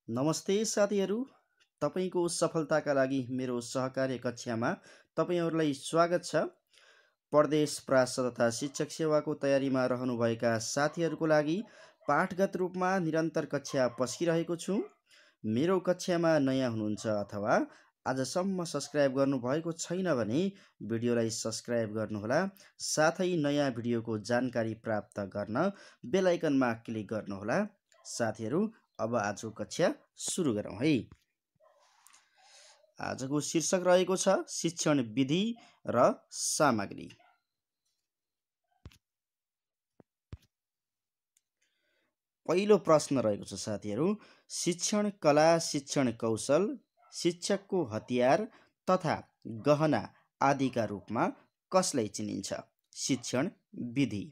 नमस्ते साथीहरू, तपाईको सफलताका लागि मेरो सहकार्य कक्षामा तपाईहरूलाई स्वागत छ। प्रदेश प्रास तथा शिक्षक सेवाको तयारीमा रहनुभएका साथीहरूको लागि पाठगत रूपमा निरन्तर कक्षा पस्किरहेको छु। मेरो कक्षामा नयाँ हुनुहुन्छ अथवा आजसम्म सब्स्क्राइब गर्नुभएको छैन भने भिडियोलाई सब्स्क्राइब गर्नुहोला। साथै नयाँ भिडियोको जानकारी प्राप्त गर्न बेल आइकनमा क्लिक गर्नुहोला। साथीहरू, अब आजको कक्षा सुरु गरौँ है। आजको शीर्षक रहेको छ शिक्षण विधि र सामग्री। पहिलो प्रश्न रहेको छ साथीहरू, शिक्षण कला, शिक्षण कौशल, शिक्षकको हतियार तथा गहना आदिका रूपमा कसलाई चिनिन्छ? शिक्षण विधि।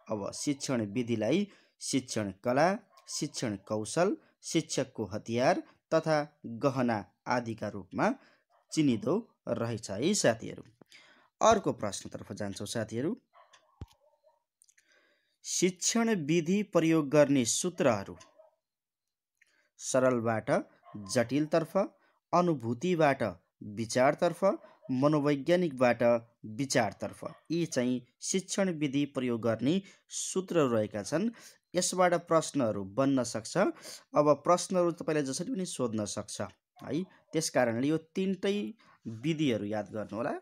अब शिक्षण विधिलाई शिक्षण कला, शिक्षण कौशल, शिक्षकको हतियार तथा गहना आदिका रूपमा चिनिँदो रहेछ है साथीहरू। अर्को प्रश्नतर्फ जान्छौँ साथीहरू। शिक्षण विधि प्रयोग गर्ने सूत्रहरू। सरलबाट जटिलतर्फ, अनुभूतिबाट विचारतर्फ, मनोवैज्ञानिकबाट विचारतर्फ, यी चाहिँ शिक्षण विधि प्रयोग गर्ने सूत्रहरू रहेका छन्। यसबाट प्रश्नहरू बन्न सक्छ। अब प्रश्नहरू तपाईलाई जसरी पनि सोध्न सक्छ है। त्यसकारणले यो तीनटै विधिहरू याद गर्नुहोला।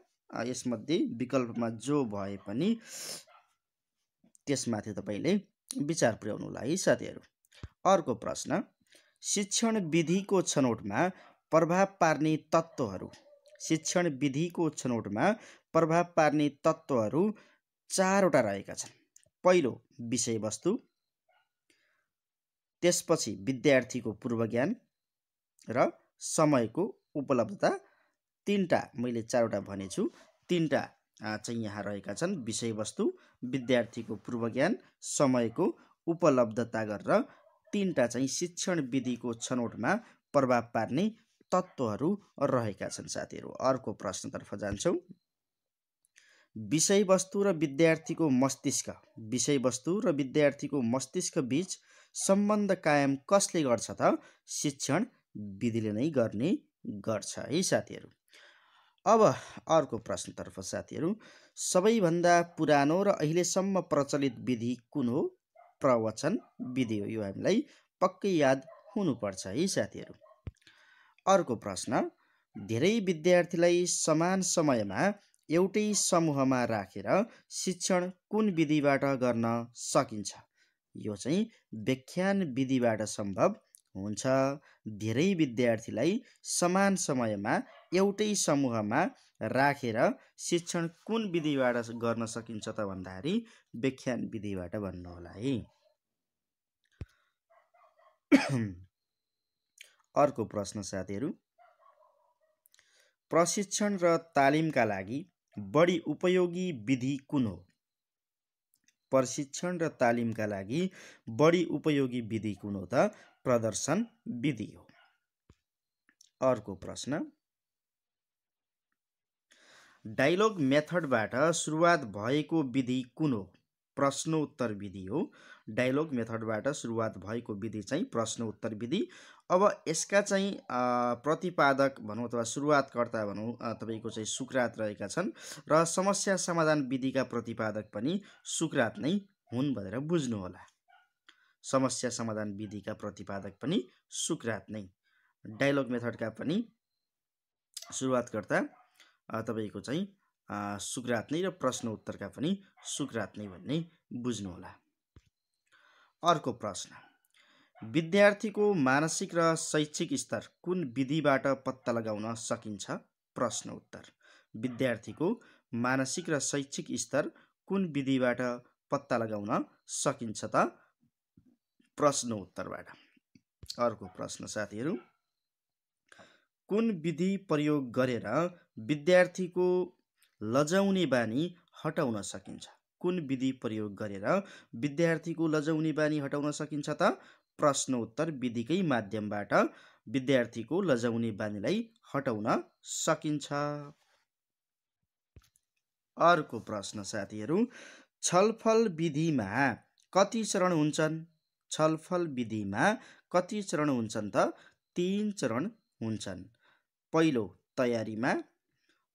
यसमध्ये विकल्पमा जो भए पनि त्यसमाथि तपाईले विचार पुर्याउनुहोला है साथीहरू। अर्को प्रश्न, शिक्षण विधिको छनौटमा प्रभाव पार्ने तत्त्वहरू। शिक्षण विधिको छनौटमा प्रभाव पार्ने तत्त्वहरू 4वटा रहेका छन्। पहिलो विषयवस्तु, त्यसपछि विद्यार्थीको पूर्वज्ञान र समयको उपलब्धता। तीनटा मैले 4वटा भनेछु, तीनटा चाहिँ यहाँ रहेका छन्। विषयवस्तु, विद्यार्थीको पूर्वज्ञान, समयको उपलब्धता गरेर तीनटा चाहिँ शिक्षण विधिको छनौटमा प्रभाव पार्ने तत्त्वहरू रहेका छन् साथीहरू। अर्को प्रश्नतर्फ जान्छौँ। विषयवस्तु र विद्यार्थीको मस्तिष्क, विषयवस्तु र विद्यार्थीको मस्तिष्क बीच सम्बन्ध कायम कसले गर्छ त? शिक्षण विधिले नै गर्ने गर्छ है साथीहरू। अब अर्को प्रश्नतर्फ साथीहरू, सबैभन्दा पुरानो र अहिलेसम्म प्रचलित विधि कुन हो? प्रवचन विधि हो। यो हामीलाई पक्कै याद हुनुपर्छ है साथीहरू। अर्को प्रश्न, धेरै विद्यार्थीलाई समान समयमा एउटै समूहमा राखेर शिक्षण कुन विधिबाट गर्न सकिन्छ? यो चाहिँ व्याख्यान विधिबाट सम्भव हुन्छ। धेरै विद्यार्थीलाई समान समयमा एउटै समूहमा राखेर शिक्षण कुन विधिबाट गर्न सकिन्छ त भन्दाखेरि व्याख्यान विधिबाट भन्नुहोला है। अर्को प्रश्न साथीहरू, प्रशिक्षण र तालिमका लागि बढी उपयोगी विधि कुन हो? प्रशिक्षण र तालिमका लागि बढी उपयोगी विधि कुन हो त? प्रदर्शन विधि हो। अर्को प्रश्न, डायलग मेथडबाट सुरुवात भएको विधि कुन हो? प्रश्नोत्तर विधि हो। डायलग मेथडबाट सुरुवात भएको विधि चाहिँ प्रश्नोत्तर विधि। अब यसका चाहिँ प्रतिपादक भनौँ अथवा सुरुवातकर्ता भनौँ तपाईको चाहिँ सुक्रात रहेका छन् र समस्या समाधान विधिका प्रतिपादक पनि सुक्रात नै हुन् भनेर बुझ्नुहोला। समस्या समाधान विधिका प्रतिपादक पनि सुक्रात नै, डायलग मेथडका पनि सुरुवातकर्ता तपाईको चाहिँ सुक्रात नै र प्रश्नोत्तरका पनि सुक्रात नै भन्ने बुझ्नुहोला। अर्को प्रश्न, विद्यार्थीको मानसिक र शैक्षिक स्तर कुन विधिबाट पत्ता लगाउन सकिन्छ? प्रश्नोत्तर, विद्यार्थीको मानसिक र शैक्षिक स्तर कुन विधिबाट पत्ता लगाउन सकिन्छ त? प्रश्नोत्तरबाट। अर्को प्रश्न साथीहरू, कुन विधि प्रयोग गरेर विद्यार्थीको लजाउने बानी हटाउन सकिन्छ? कुन विधि प्रयोग गरेर विद्यार्थीको लजाउने बानी हटाउन सकिन्छ त? प्रश्नोत्तर विधिकै माध्यमबाट विद्यार्थीको लजाउने बानीलाई हटाउन सकिन्छ। अर्को प्रश्न साथीहरू, छलफल विधिमा कति चरण हुन्छन्? छलफल विधिमा कति चरण हुन्छन् त? 3 चरण हुन्छन्। पहिलो तयारीमा,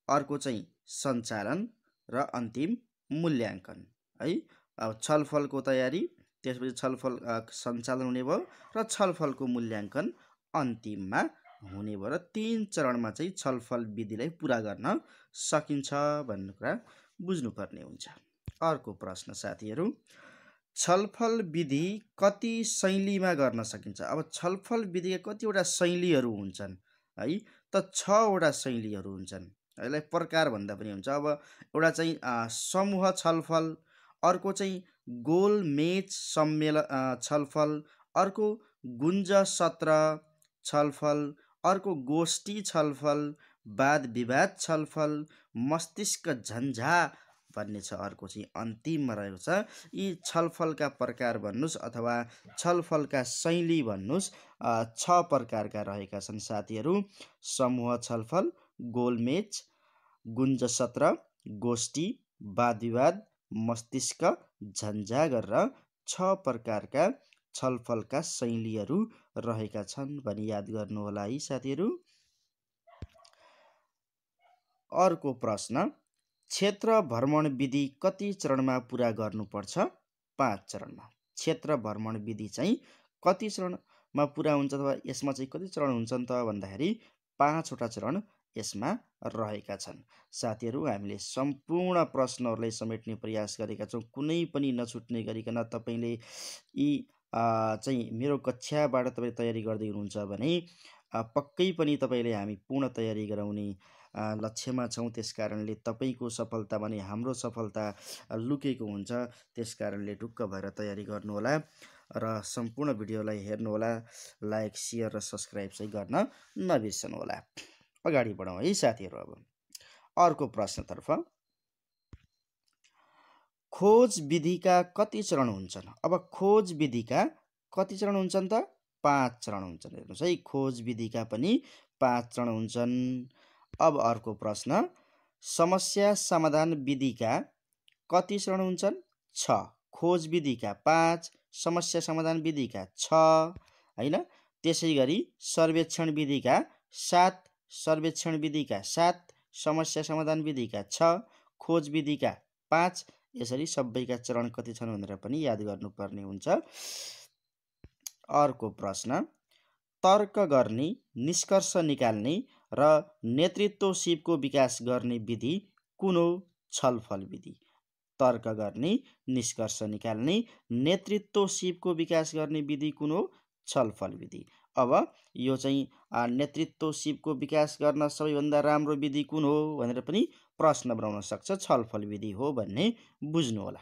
अर्को चाहिँ सञ्चालन र अन्तिम मूल्याङ्कन है। अब छलफलको तयारी, त्यसपछि छलफल सञ्चालन हुने भयो र छलफलको मूल्याङ्कन अन्तिममा हुने भयो र 3 चरणमा चाहिँ छलफल विधिलाई पुरा गर्न सकिन्छ भन्ने कुरा बुझ्नुपर्ने हुन्छ। अर्को प्रश्न साथीहरू, छलफल विधि कति शैलीमा गर्न सकिन्छ? अब छलफल विधिका कतिवटा शैलीहरू हुन्छन् है, त 6 वटा शैलीहरू हुन्छन्। यसलाई प्रकार भन्दा पनि हुन्छ। अब एउटा चाहिँ समूह छलफल, अर्को चाहिँ गोलमेज सम्मेलन छलफल, अर्को गुन्ज सत्र छलफल, अर्को गोष्ठी छलफल, वाद विवाद छलफल, मस्तिष्क झन्झा भन्ने छ, अर्को चाहिँ अन्तिममा रहेको छ। यी छलफलका प्रकार भन्नुहोस् अथवा छलफलका शैली भन्नुहोस्, 6 प्रकारका रहेका छन् साथीहरू। समूह छलफल, गोलमेज, गुन्ज सत्र, गोष्ठी, वाद विवाद, मस्तिष्क झन्झा गरेर 6 प्रकारका छलफलका शैलीहरू रहेका छन् भनी याद गर्नुहोला है साथीहरू। अर्को प्रश्न, क्षेत्र भ्रमण विधि कति चरणमा पुरा गर्नुपर्छ? 5 चरणमा। क्षेत्र भ्रमण विधि चाहिँ कति चरणमा पुरा हुन्छ अथवा यसमा चाहिँ कति चरण हुन्छन् त भन्दाखेरि 5 वटा चरण यसमा रहेका छन्। साथीहरू, हामीले सम्पूर्ण प्रश्नहरूलाई समेट्ने प्रयास गरेका छौँ, कुनै पनि नछुट्ने गरिकन। तपाईँले यी चाहिँ मेरो कक्षाबाट तपाईँ तयारी गर्दै हुनुहुन्छ भने पक्कै पनि तपाईँले हामी पूर्ण तयारी गराउने लक्ष्यमा छौँ। त्यस कारणले तपाईँको सफलतामा नै हाम्रो सफलता लुकेको हुन्छ। त्यस कारणले ढुक्क भएर तयारी गर्नुहोला र सम्पूर्ण भिडियोलाई हेर्नुहोला। लाइक, सेयर र सब्सक्राइब चाहिँ गर्न नबिर्सनुहोला। अगाडि बढौँ है साथीहरू। अब अर्को प्रश्नतर्फ, खोज विधिका कति चरण हुन्छन्? अब खोज विधिका कति चरण हुन्छन् त? 5 चरण हुन्छन्। हेर्नुहोस् है, खोज विधिका पनि 5 चरण हुन्छन्। अब अर्को प्रश्न, समस्या समाधान विधिका कति चरण हुन्छन्? 6। खोज विधिका 5, समस्या समाधान विधिका 6 हैन। त्यसै गरी सर्वेक्षण विधिका 7, सर्वेक्षण विधिका 7, समस्या समाधान विधिका 6, खोज विधिका 5। यसरी सबैका चरण कति छन् भनेर पनि याद गर्नुपर्ने हुन्छ। अर्को प्रश्न, तर्क गर्ने, निष्कर्ष निकाल्ने र नेतृत्व सिपको विकास गर्ने विधि कुन हो? छलफल विधि। तर्क गर्ने, निष्कर्ष निकाल्ने, नेतृत्व सिपको विकास गर्ने विधि कुन हो? छलफल विधि। अब यो चाहिँ नेतृत्व सिपको विकास गर्न सबैभन्दा राम्रो विधि कुन हो भनेर पनि प्रश्न बनाउन सक्छ। छलफल विधि हो भन्ने बुझ्नुहोला।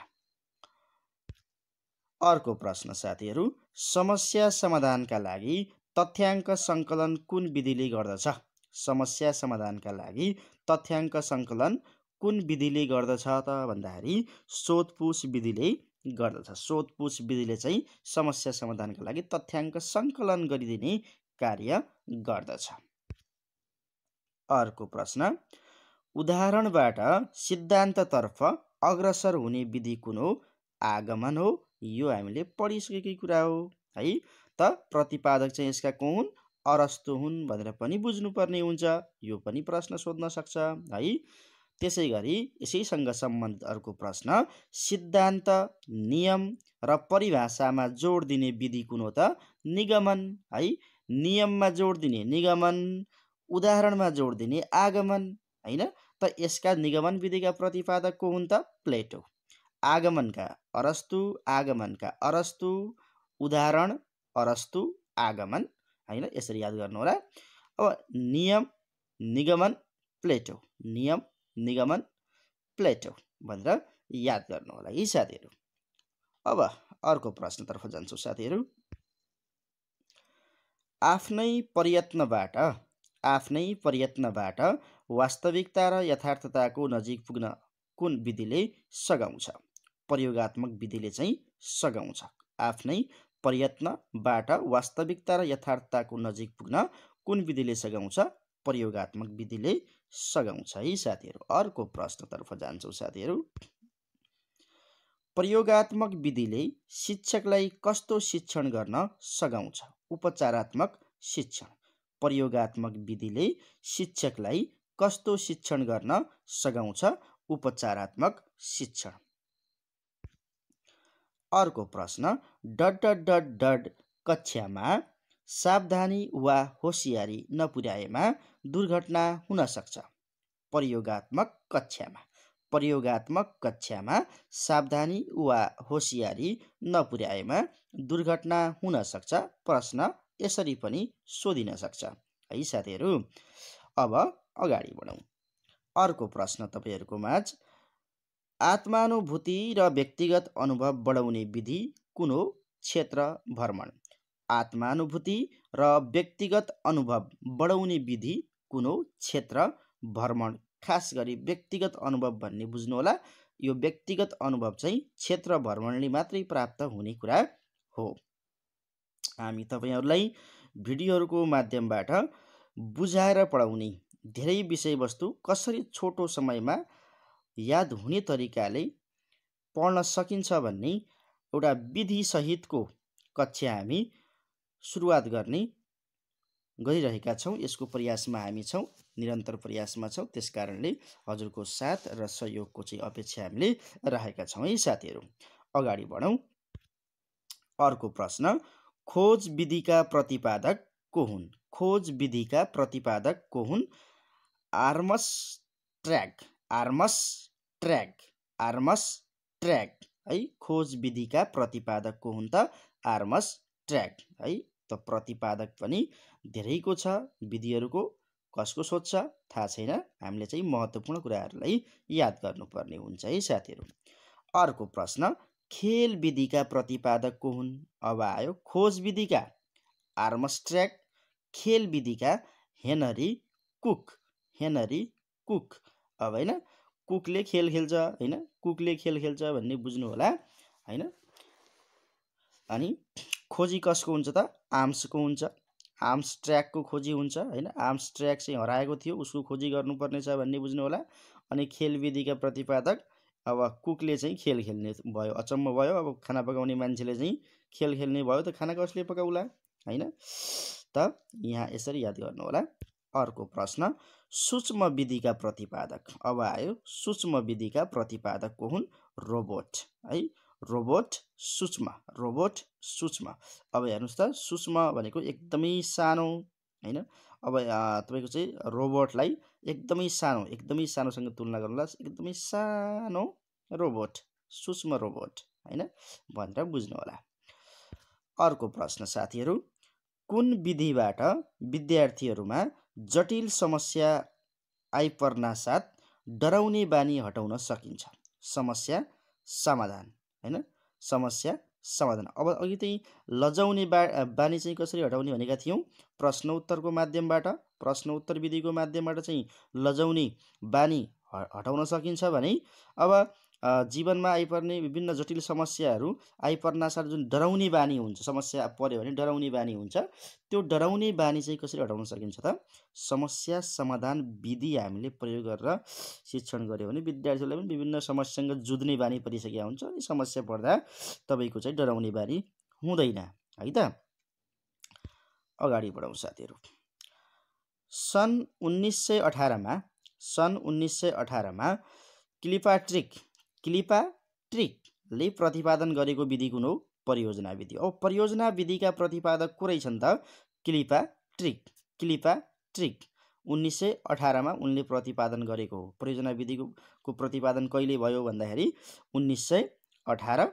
अर्को प्रश्न साथीहरू, समस्या समाधानका लागि तथ्याङ्क सङ्कलन कुन विधिले गर्दछ? समस्या समाधानका लागि तथ्याङ्क सङ्कलन कुन विधिले गर्दछ त भन्दाखेरि सोधपुछ विधिले गर्दछ। सोधपुछ विधिले चाहिँ समस्या समाधानका लागि तथ्याङ्क सङ्कलन गरिदिने कार्य गर्दछ। अर्को प्रश्न, उदाहरणबाट सिद्धान्ततर्फ अग्रसर हुने विधि कुन हो? आगमन हो। यो हामीले पढिसकेकै कुरा हो है। त प्रतिपादक चाहिँ यसका को हुन्? अरस्तु हुन् भनेर पनि बुझ्नुपर्ने हुन्छ। यो पनि प्रश्न सोध्न सक्छ है। त्यसै गरी यसैसँग सम्बन्धित अर्को प्रश्न, सिद्धान्त, नियम र परिभाषामा जोड दिने विधि कुन हो त? निगमन है। नियममा जोड दिने निगमन, उदाहरणमा जोड दिने आगमन हैन। त यसका निगमन विधिका प्रतिपादक को हुन् त? प्लेटो। आगमनका अरस्तु, आगमनका अरस्तु, उदाहरण अरस्तु, आगमन हैन। यसरी याद गर्नुहोला। अब नियम, निगमन, प्लेटो, नियम, निगमन, प्लेटो भनेर याद गर्नुहोला है साथीहरू। अब अर्को प्रश्नतर्फ जान्छौँ साथीहरू। आफ्नै प्रयत्नबाट वास्तविकता र यथार्थताको नजिक पुग्न कुन विधिले सघाउँछ? प्रयोगात्मक विधिले चाहिँ सघाउँछ। आफ्नै प्रयत्नबाट वास्तविकता र यथार्थताको नजिक पुग्न कुन विधिले सघाउँछ? प्रयोगात्मक विधिले सघाउँछ है साथीहरू। अर्को प्रश्नतर्फ जान्छौँ साथीहरू। प्रयोगात्मक विधिले शिक्षकलाई कस्तो शिक्षण गर्न सघाउँछ? उपचारात्मक शिक्षण। प्रयोगात्मक विधिले शिक्षकलाई कस्तो शिक्षण गर्न सघाउँछ? उपचारात्मक शिक्षण। अर्को प्रश्न, डट डट डट डट कक्षामा सावधानी वा होसियारी नपुर्याएमा दुर्घटना हुन सक्छ। प्रयोगात्मक कक्षामा। प्रयोगात्मक कक्षामा सावधानी वा होसियारी नपुर्याएमा दुर्घटना हुन सक्छ। प्रश्न यसरी पनि सोधिन सक्छ है साथीहरू। अब अगाडि बढौँ। अर्को प्रश्न तपाईहरूको माझ, आत्मानुभूति र व्यक्तिगत अनुभव बढाउने विधि कुन हो? क्षेत्र भ्रमण। आत्मानुभूति र व्यक्तिगत अनुभव बढाउने विधि कुन हो? क्षेत्र भ्रमण। खास गरी व्यक्तिगत अनुभव भन्ने बुझ्नु होला। यो व्यक्तिगत अनुभव चाहिँ क्षेत्र भ्रमणले मात्रै प्राप्त हुने कुरा हो। हामी तपाईहरुलाई भिडियोहरूको माध्यमबाट बुझाएर पढाउने, धेरै विषयवस्तु कसरी छोटो समयमा याद हुने तरिकाले पढ्न सकिन्छ भन्ने एउटा विधि सहितको कक्षा हामी सुरुवात गर्ने गरिरहेका छौं। यसको प्रयासमा हामी छौं, निरन्तर प्रयासमा छौं। त्यसकारणले हजुरको साथ र सहयोगको चाहिँ अपेक्षा हामीले राखेका छौं है साथीहरू। अगाडि बढौं। अर्को प्रश्न, खोज विधिका प्रतिपादक को हुन्? खोज विधिका प्रतिपादक को हुन्? आर्मस्ट्र्याग। आर्मस्ट्र्याग। आर्मस्ट्र्याग है। खोज विधिका प्रतिपादक को हुन् त? आर्मस्ट्र्याग है। त प्रतिपादक पनि धेरैको छ, विधिहरूको कसको सोध्छ थाहा छैन। हामीले चाहिँ महत्त्वपूर्ण कुराहरूलाई याद गर्नुपर्ने हुन्छ है साथीहरू। अर्को प्रश्न, खेल विधिका प्रतिपादक को हुन्? अब आयो खोज विधिका आर्मस्ट्र्याग, खेल विधिका हेनरी कुक। Henry cook. अब हैन, कुकले खेल खेल्छ हैन, कुकले खेल खेल्छ भन्ने बुझ्नु होला हैन। अनि खोजी कसको हुन्छ त? आर्म्सको हुन्छ। आर्मस्ट्र्यागको खोजी हुन्छ हैन। आर्मस्ट्र्याग चाहिँ हराएको थियो, उसको खोजी गर्नुपर्ने छ भन्ने बुझ्नु होला। अनि खेल विधिका प्रतिपादक अब कुकले चाहिँ खेल खेल्ने भयो। अचम्म भयो, अब खाना पकाउने मान्छेले चाहिँ खेल खेल्ने भयो त खाना कसले पकाउला हैन। त यहाँ यसरी याद गर्नु होला। अर्को प्रश्न, सूक्ष्म विधिका प्रतिपादक। अब आयो सूक्ष्म विधिका प्रतिपादक को हुन्? रोबोट है। रोबोट सूक्ष्म। रोबोट सूक्ष्म। अब हेर्नुस् त, सूक्ष्म भनेको एकदमै सानो हैन। अब तपाईको चाहिँ रोबोटलाई एकदमै सानोसँग तुलना गर्नुला। एकदमै सानो रोबोट, सूक्ष्म रोबोट हैन भनेर बुझ्नु होला। अर्को प्रश्न साथीहरू, कुन विधिबाट विद्यार्थीहरूमा जटिल समस्या आइपर्ना साथ डराउने बानी हटाउन सकिन्छ? समस्या समाधान हैन। समस्या समाधान। अब अघि चाहिँ लजाउने बानी चाहिँ कसरी हटाउने भनेका थियौं? प्रश्न उत्तरको माध्यमबाट। प्रश्न उत्तर विधिको माध्यमबाट चाहिँ लजाउने बानी हटाउन सकिन्छ भने अब जीवनमा आइपर्ने विभिन्न जटिल समस्याहरू आइपर्ना साथ जुन डराउने बानी हुन्छ, समस्या पर्यो भने डराउने बानी हुन्छ, त्यो डराउने बानी चाहिँ कसरी हटाउन सकिन्छ त? समस्या समाधान विधि हामीले प्रयोग गरेर शिक्षण गर्यो भने विद्यार्थीलाई पनि विभिन्न समस्यासँग जुझ्ने बानी परिसकेका हुन्छ। अनि समस्या पर्दा तपाईको चाहिँ डराउने बानी हुँदैन है त। अगाडि बढौं साथीहरू। सन् 1918 मा क्लिपाट्रिकले प्रतिपादन गरेको विधि कुन हो? परियोजना विधि। अब परियोजना विधिका प्रतिपादक को रहेछन् त? क्लिपाट्रिक। 1918 मा उनले प्रतिपादन गरेको हो। परियोजना विधिको प्रतिपादन कहिले भयो भन्दाखेरि 1918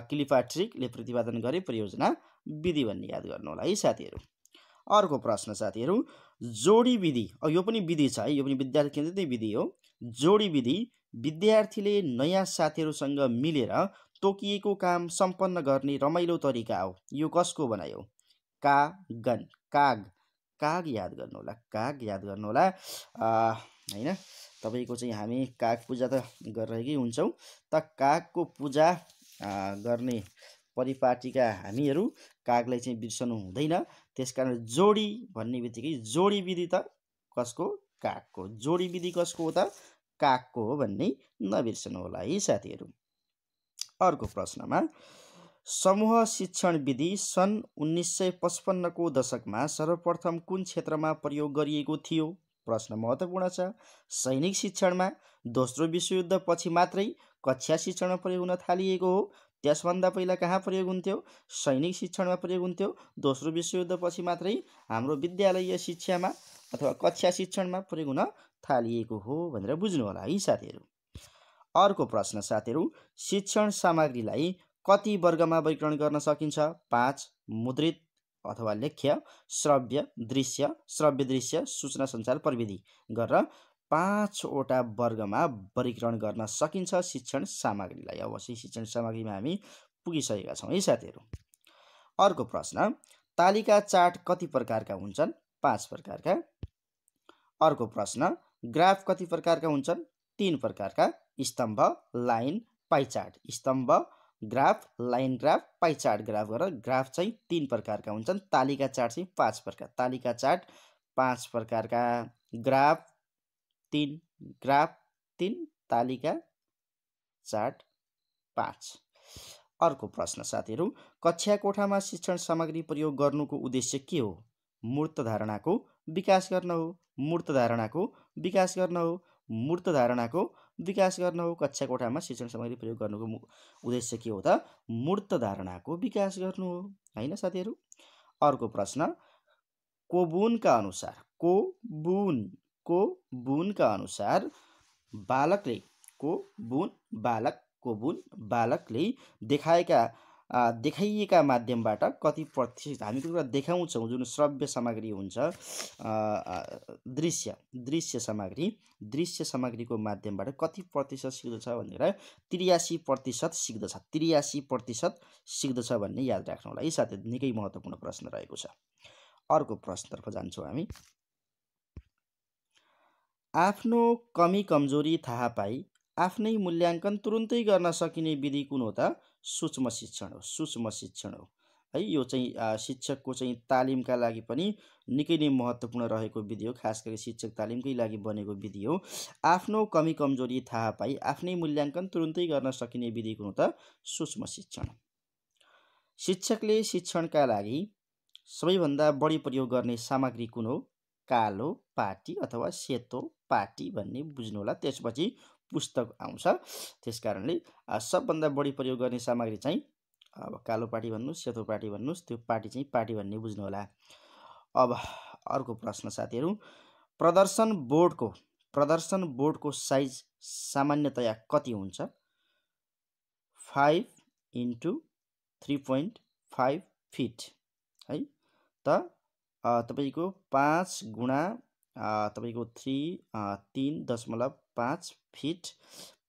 क्लिपाट्रिकले प्रतिपादन गरे परियोजना विधि भन्ने याद गर्नु होला है साथीहरू। अर्को प्रश्न साथीहरू, जोडी विधि। यो पनि विधि छ है, यो पनि विद्यार्थी केन्द्रित विधि हो। जोडी विधि विद्यार्थीले नयाँ साथीहरूसँग मिलेर तोकिएको काम सम्पन्न गर्ने रमाइलो तरिका हो। यो कसको भनाइ हो? काग। काग याद गर्नु होला। काग याद गर्नु होला हैन। तपाईको चाहिँ हामी काग पूजा त गरिरहेकै हुन्छौं। त कागको पूजा गर्ने परिपाटीका हामीहरू कागलाई चाहिँ बिर्सनु हुँदैन। त्यसकारण जोडी भन्ने बित्तिकै जोडी विधि त कसको? कागको। जोडी विधि कसको हो त? कागको हो भन्ने नबिर्सनु होला है साथीहरू। अर्को प्रश्नमा, समूह शिक्षण विधि सन् 1955 को दशकमा सर्वप्रथम कुन क्षेत्रमा प्रयोग गरिएको थियो? प्रश्न महत्त्वपूर्ण छ। सैनिक शिक्षणमा दोस्रो विश्वयुद्ध पछि मात्रै कक्षा शिक्षणमा प्रयोग हुन थालिएको हो। त्यसभन्दा पहिला कहाँ प्रयोग हुन्थ्यो? सैनिक शिक्षणमा प्रयोग हुन्थ्यो। दोस्रो विश्वयुद्ध पछि मात्रै हाम्रो विद्यालयीय शिक्षामा अथवा कक्षा शिक्षणमा प्रयोग हुन थालिएको हो भनेर बुझ्नु होला है साथीहरू। अर्को प्रश्न साथीहरू, शिक्षण सामग्रीलाई कति वर्गमा वर्गीकरण गर्न सकिन्छ? 5 मुद्रित अथवा लेख्य, श्रव्य दृश्य, सूचना सञ्चार प्रविधि गरेर 5 वटा वर्गमा वर्गीकरण गर्न सकिन्छ शिक्षण सामग्रीलाई। अवश्य शिक्षण सामग्रीमा हामी पुगिसकेका छौँ है साथीहरू। अर्को प्रश्न, तालिका चार्ट कति प्रकारका हुन्छन्? 5 प्रकारका। अर्को प्रश्न, ग्राफ कति प्रकारका हुन्छन्? 3 प्रकारका। स्तम्भ, लाइन, पाइ चार्ट। स्तम्भ graph, line graph, pie chart graph गरेर ग्राफ चाहिँ 3 प्रकारका हुन्छन्। तालिका चार्ट चाहिँ 5 प्रकार। तालिका चार्ट 5 प्रकारका, ग्राफ 3, तालिका चार्ट 5। अर्को प्रश्न साथीहरू, कक्षा कोठामा शिक्षण सामग्री प्रयोग गर्नुको उद्देश्य के हो? मूर्त धारणाको विकास गर्न हो। मूर्त धारणाको विकास गर्न हो। मूर्त धारणाको विकास गर्न हो। कक्षा कोठामा शिक्षण सामग्री प्रयोग गर्नुको उद्देश्य के हो त? मूर्त धारणाको विकास गर्नु हो हैन साथीहरू। अर्को प्रश्न, कोबुनका अनुसार बालकले बालकले देखाइएका माध्यमबाट कति प्रतिशत, हामी कुरा देखाउँछौँ जुन श्रव्य सामग्री हुन्छ, दृश्य सामग्रीको माध्यमबाट कति प्रतिशत सिक्दछ भनेर 83% सिक्दछ। 83% सिक्दछ भन्ने याद राख्नु होला है साथै। निकै महत्त्वपूर्ण प्रश्न रहेको छ। अर्को प्रश्नतर्फ जान्छौँ हामी। आफ्नो कमी कमजोरी थाहा पाई आफ्नै मूल्याङ्कन तुरुन्तै गर्न सकिने विधि कुन हो त? सूक्ष्म शिक्षण हो है। यो चाहिँ शिक्षकको चाहिँ तालिमका लागि पनि निकै नै महत्त्वपूर्ण रहेको विधि हो। खास गरी शिक्षक तालिमकै लागि बनेको विधि हो। आफ्नो कमी कमजोरी थाहा पाई आफ्नै मूल्याङ्कन तुरुन्तै गर्न सकिने विधि कुन हो त? सूक्ष्म शिक्षण। शिक्षकले शिक्षणका लागि सबैभन्दा बढी प्रयोग गर्ने सामग्री कुन हो? कालो पाटी अथवा सेतो पाटी भन्ने बुझ्नु होला। त्यसपछि पुस्तक आउँछ। त्यसकारणले सबभन्दा बढी प्रयोग गर्ने सामग्री चाहिँ अब कालो पाटी भन्नुहोस्, सेतो पाटी भन्नुहोस्, त्यो पाटी चाहिँ पाटी भन्ने बुझ्नु होला। अब अर्को प्रश्न साथीहरू, प्रदर्शन बोर्डको साइज सामान्यतया कति हुन्छ? 5 × 3.5 फिट है त। तपाईको 5 गुणा तपाईको 3.5 फिट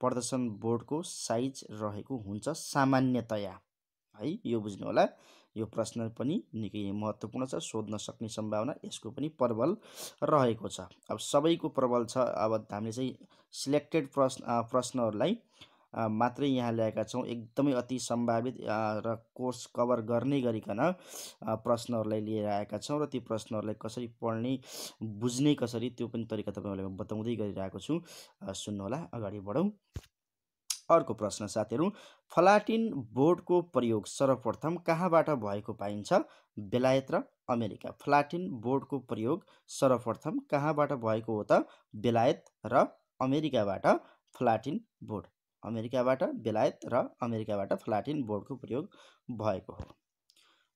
प्रदर्शन बोर्डको साइज रहेको हुन्छ सामान्यतया है। यो बुझ्नु होला। यो प्रश्न पनि निकै महत्त्वपूर्ण छ, सोध्न सक्ने सम्भावना यसको पनि प्रबल रहेको छ। अब सबैको प्रबल छ। अब हामीले चाहिँ सिलेक्टेड प्रश्नहरूलाई मात्रै यहाँ ल्याएका छौँ। एकदमै अति सम्भावित र कोर्स कभर गर्ने गरिकन प्रश्नहरूलाई लिएर आएका छौँ र ती प्रश्नहरूलाई कसरी पढ्ने, बुझ्ने कसरी, त्यो पनि तरिका तपाईँहरूलाई बताउँदै गरिरहेको छु। सुन्नु होला। अगाडि बढौँ। अर्को प्रश्न साथीहरू, फ्ल्याटिन बोर्डको प्रयोग सर्वप्रथम कहाँबाट भएको पाइन्छ? बेलायत र अमेरिका। फ्ल्याटिन बोर्डको प्रयोग सर्वप्रथम कहाँबाट भएको हो त? बेलायत र अमेरिकाबाट फ्ल्याटिन बोर्ड। बेलायत र अमेरिकाबाट फ्ल्याटिन बोर्डको प्रयोग भएको हो।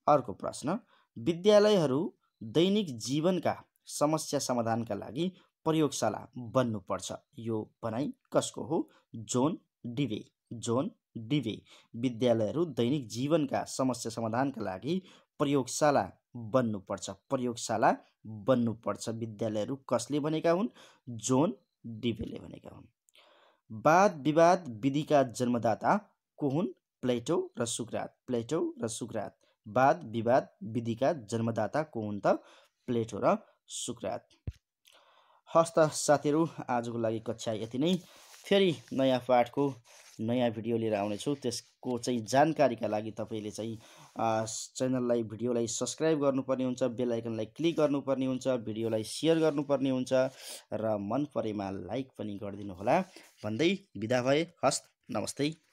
अर्को प्रश्न, विद्यालयहरू दैनिक जीवनका समस्या समाधानका लागि प्रयोगशाला बन्नुपर्छ। यो भनाइ कसको हो? John Dewey. विद्यालयहरू दैनिक जीवनका समस्या समाधानका लागि प्रयोगशाला बन्नुपर्छ। विद्यालयहरू कसले भनेका हुन्? जोन डिवेले भनेका हुन्। वाद विवाद विधिका जन्मदाता को हुन्? प्लेटो र सुक्रात। वाद विवाद विधिका जन्मदाता को हुन् त? प्लेटो र सुक्रात। हस्त साथीहरू, आजको लागि कक्षा यति नै। फेरि नयाँ पाठको नयाँ भिडियो लिएर आउनेछु। त्यसको चाहिँ जानकारीका लागि तपाईँले चाहिँ च्यानललाई, भिडियोलाई सब्सक्राइब गर्नुपर्ने हुन्छ, बेल आइकनलाई क्लिक गर्नुपर्ने हुन्छ, भिडियोलाई सेयर गर्नुपर्ने हुन्छ र मन परेमा लाइक पनि गरिदिनु होला भन्दै बिदा भए। हस्त, नमस्ते।